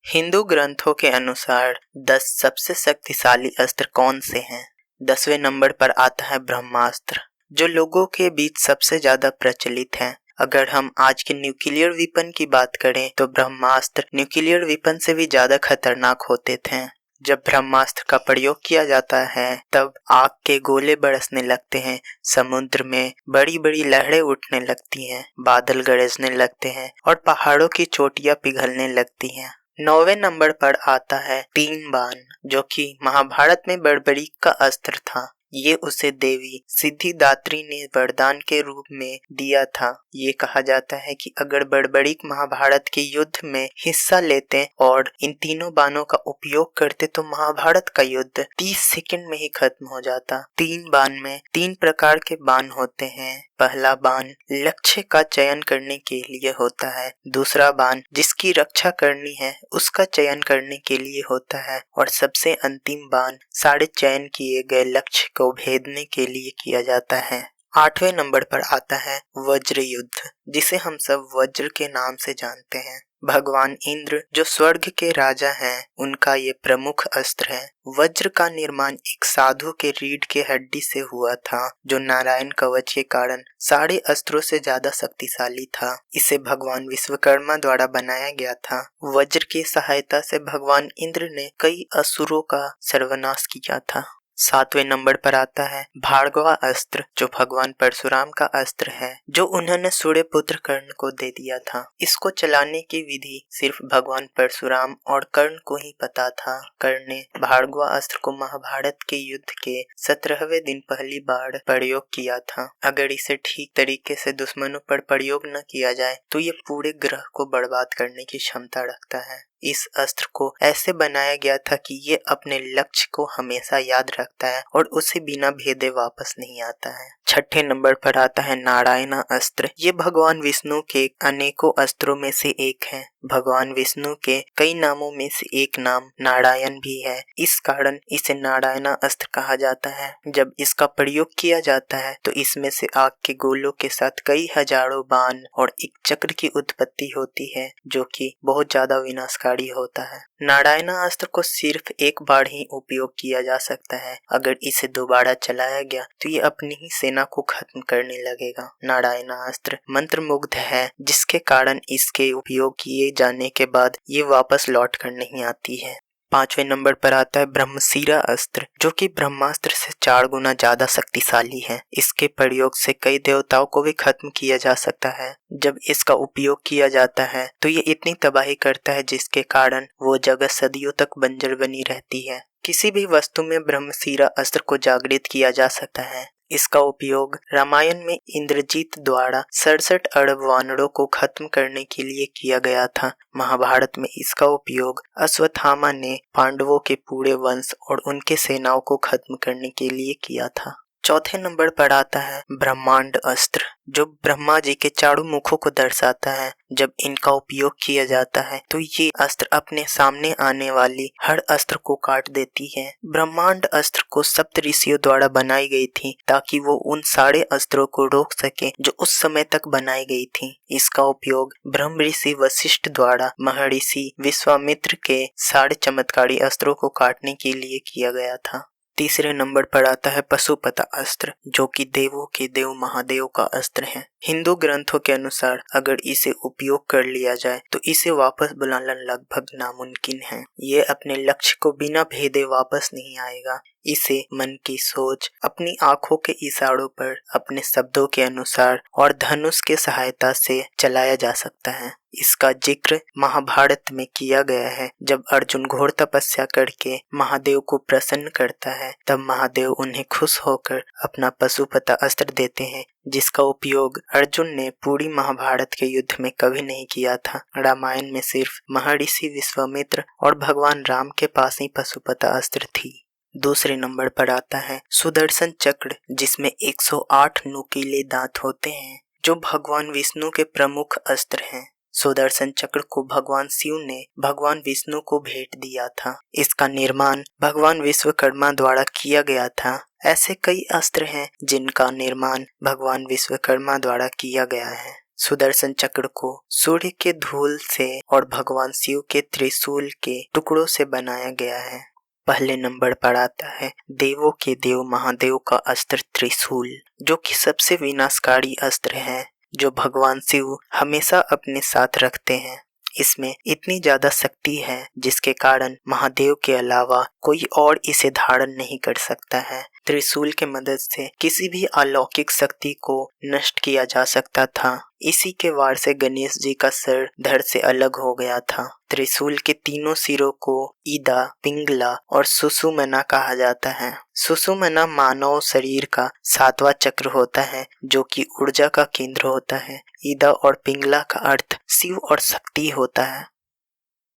हिंदू ग्रंथों के अनुसार 10 सबसे शक्तिशाली अस्त्र कौन से हैं? 10वें नंबर पर आता है ब्रह्मास्त्र, जो लोगों के बीच सबसे ज्यादा प्रचलित है। अगर हम आज के न्यूक्लियर वेपन की बात करें तो ब्रह्मास्त्र न्यूक्लियर वेपन से भी ज्यादा खतरनाक होते थे। जब ब्रह्मास्त्र का प्रयोग किया जाता है तब आग के गोले बरसने लगते हैं, समुद्र में बड़ी बड़ी लहरें उठने लगती हैं, बादल गरजने लगते हैं और पहाड़ों की चोटियां पिघलने लगती हैं। 9वें नंबर पर आता है तीन बाण, जो कि महाभारत में बड़बड़ी का अस्त्र था। ये उसे देवी सिद्धिदात्री ने वरदान के रूप में दिया था। ये कहा जाता है कि अगर बड़बड़िक महाभारत के युद्ध में हिस्सा लेते और इन तीनों बाणों का उपयोग करते तो महाभारत का युद्ध 30 सेकंड में ही खत्म हो जाता। तीन बाण में 3 प्रकार के बाण होते हैं। पहला बाण लक्ष्य का चयन करने के लिए होता है, दूसरा बाण जिसकी रक्षा करनी है उसका चयन करने के लिए होता है और सबसे अंतिम बाण सारे चयन किए गए लक्ष्य को भेदने के लिए किया जाता है। 8वें नंबर पर आता है वज्र युद्ध, जिसे हम सब वज्र के नाम से जानते हैं। भगवान इंद्र जो स्वर्ग के राजा हैं, उनका ये प्रमुख अस्त्र है। वज्र का निर्माण एक साधु के रीढ़ के हड्डी से हुआ था, जो नारायण कवच के कारण सारे अस्त्रों से ज्यादा शक्तिशाली था। इसे भगवान विश्वकर्मा द्वारा बनाया गया था। वज्र की सहायता से भगवान इंद्र ने कई असुरों का सर्वनाश किया था। 7वें नंबर पर आता है भार्गवा अस्त्र, जो भगवान परशुराम का अस्त्र है, जो उन्होंने सूर्यपुत्र कर्ण को दे दिया था। इसको चलाने की विधि सिर्फ भगवान परशुराम और कर्ण को ही पता था। कर्ण ने भार्गवा अस्त्र को महाभारत के युद्ध के 17वें दिन पहली बार प्रयोग किया था। अगर इसे ठीक तरीके से दुश्मनों पर प्रयोग न किया जाए तो ये पूरे ग्रह को बर्बाद करने की क्षमता रखता है। इस अस्त्र को ऐसे बनाया गया था कि ये अपने लक्ष्य को हमेशा याद रखता है और उसे बिना भेदे वापस नहीं आता है। 6ठे नंबर पर आता है नारायण अस्त्र। ये भगवान विष्णु के अनेकों अस्त्रों में से एक है। भगवान विष्णु के कई नामों में से एक नाम नारायण भी है, इस कारण इसे नारायण अस्त्र कहा जाता है। जब इसका प्रयोग किया जाता है तो इसमें से आग के गोलों के साथ कई हजारों बाण और एक चक्र की उत्पत्ति होती है, जो कि बहुत ज्यादा विनाशकारी होता है। नारायण अस्त्र को सिर्फ एक बार ही उपयोग किया जा सकता है। अगर इसे दोबारा चलाया गया तो ये अपनी ही सेना को खत्म करने लगेगा। नारायण अस्त्र मंत्रमुग्ध है, जिसके कारण इसके उपयोग किए जाने के बाद ये वापस लौट कर नहीं आती है। 5वें नंबर पर आता है ब्रह्मशिरा अस्त्र, जो कि ब्रह्मास्त्र से 4 गुना ज्यादा शक्तिशाली है। इसके प्रयोग से कई देवताओं को भी खत्म किया जा सकता है। जब इसका उपयोग किया जाता है तो ये इतनी तबाही करता है जिसके कारण वो जगह सदियों तक बंजर बनी रहती है। किसी भी वस्तु में ब्रह्मशिरा अस्त्र को जागृत किया जा सकता है। इसका उपयोग रामायण में इंद्रजीत द्वारा 67 अरब वानरों को खत्म करने के लिए किया गया था। महाभारत में इसका उपयोग अश्वत्थामा ने पांडवों के पूरे वंश और उनके सेनाओं को खत्म करने के लिए किया था। 4थे नंबर पर आता है ब्रह्मांड अस्त्र, जो ब्रह्मा जी के चारों मुखों को दर्शाता है। जब इनका उपयोग किया जाता है तो ये अस्त्र अपने सामने आने वाली हर अस्त्र को काट देती है। ब्रह्मांड अस्त्र को सप्त ऋषियों द्वारा बनाई गई थी ताकि वो उन सारे अस्त्रों को रोक सके जो उस समय तक बनाई गई थी। इसका उपयोग ब्रह्म ऋषि वशिष्ठ द्वारा महर्षि विश्वामित्र के सारे चमत्कारी अस्त्रों को काटने के लिए किया गया था। 3रे नंबर पर आता है पशुपता अस्त्र, जो कि देवों के देव महादेव का अस्त्र है। हिंदू ग्रंथों के अनुसार अगर इसे उपयोग कर लिया जाए तो इसे वापस बुलाना लगभग नामुमकिन है। ये अपने लक्ष्य को बिना भेदे वापस नहीं आएगा। इसे मन की सोच, अपनी आंखों के इशारों पर, अपने शब्दों के अनुसार और धनुष के सहायता से चलाया जा सकता है। इसका जिक्र महाभारत में किया गया है। जब अर्जुन घोर तपस्या करके महादेव को प्रसन्न करता है तब महादेव उन्हें खुश होकर अपना पशुपता अस्त्र देते हैं, जिसका उपयोग अर्जुन ने पूरी महाभारत के युद्ध में कभी नहीं किया था। रामायण में सिर्फ महर्षि विश्वामित्र और भगवान राम के पास ही पशुपता अस्त्र थी। 2रे नंबर पर आता है सुदर्शन चक्र, जिसमें 108 नुकीले दांत होते हैं, जो भगवान विष्णु के प्रमुख अस्त्र हैं। सुदर्शन चक्र को भगवान शिव ने भगवान विष्णु को भेंट दिया था। इसका निर्माण भगवान विश्वकर्मा द्वारा किया गया था। ऐसे कई अस्त्र हैं जिनका निर्माण भगवान विश्वकर्मा द्वारा किया गया है। सुदर्शन चक्र को सूर्य के धूल से और भगवान शिव के त्रिशूल के टुकड़ों से बनाया गया है। पहले नंबर पर आता है देवों के देव महादेव का अस्त्र त्रिशूल, जो कि सबसे विनाशकारी अस्त्र है जो भगवान शिव हमेशा अपने साथ रखते हैं। इसमें इतनी ज्यादा शक्ति है जिसके कारण महादेव के अलावा कोई और इसे धारण नहीं कर सकता है। त्रिशूल के मदद से किसी भी अलौकिक शक्ति को नष्ट किया जा सकता था। इसी के वार से गणेश जी का सिर धड़ से अलग हो गया था। त्रिशूल के तीनों सिरों को ईदा, पिंगला और सुषुम्ना कहा जाता है। सुषुम्ना मानव शरीर का 7वां चक्र होता है जो कि ऊर्जा का केंद्र होता है। ईदा और पिंगला का अर्थ शिव और शक्ति होता है।